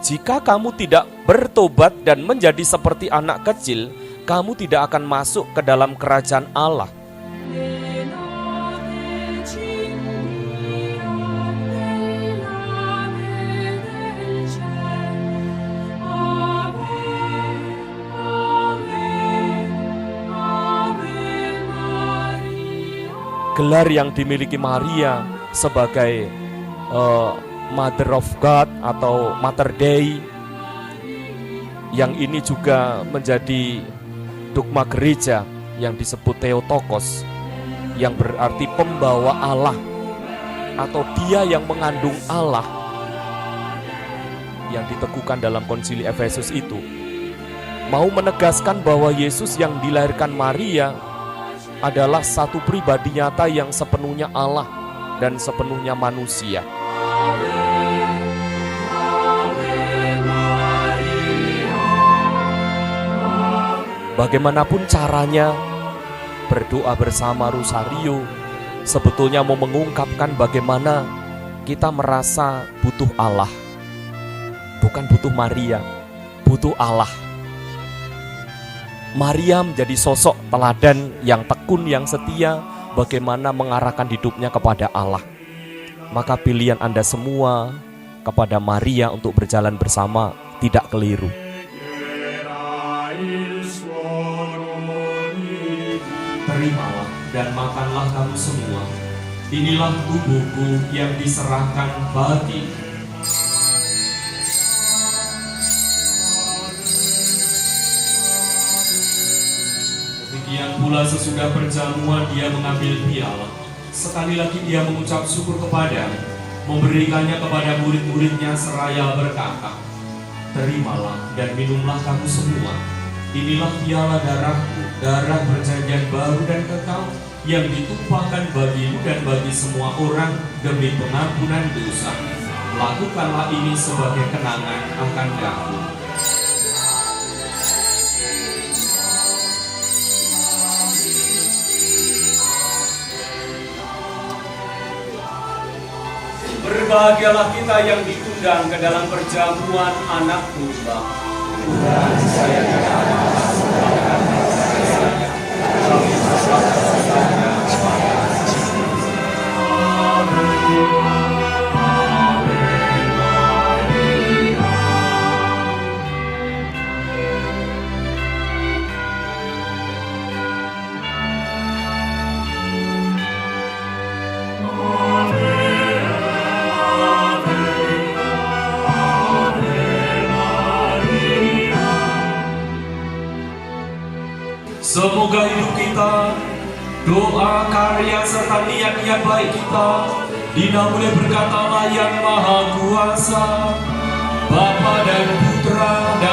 jika kamu tidak bertobat dan menjadi seperti anak kecil, kamu tidak akan masuk ke dalam kerajaan Allah. Gelar yang dimiliki Maria sebagai Mother of God atau Mater Dei, yang ini juga menjadi dogma gereja yang disebut Theotokos, yang berarti pembawa Allah atau dia yang mengandung Allah, yang diteguhkan dalam konsili Efesus itu, mau menegaskan bahwa Yesus yang dilahirkan Maria adalah satu pribadi nyata yang sepenuhnya Allah dan sepenuhnya manusia. Bagaimanapun caranya, berdoa bersama Rosario sebetulnya mau mengungkapkan bagaimana kita merasa butuh Allah. Bukan butuh Maria, butuh Allah. Maria menjadi sosok teladan yang tekun, yang setia, bagaimana mengarahkan hidupnya kepada Allah. Maka pilihan Anda semua kepada Maria untuk berjalan bersama tidak keliru. Terimalah dan makanlah kamu semua. Inilah tubuhku yang diserahkan bagi. Demikian pula sesudah perjamuan dia mengambil piala. Sekali lagi dia mengucap syukur kepada, memberikannya kepada murid-muridnya seraya berkata, terimalah dan minumlah kamu semua. Inilah piala darahku, darah perjanjian baru dan kekal, yang ditumpahkan bagimu dan bagi semua orang demi pengampunan dosa. Lakukanlah ini sebagai kenangan akan aku. Berbahagialah kita yang diundang ke dalam perjamuan anak domba. Tuhan, saya semoga hidup kita, doa, karya, serta niat-niat baik kita dinamai berkat Allah yang Maha Kuasa, Bapa dan Putra dan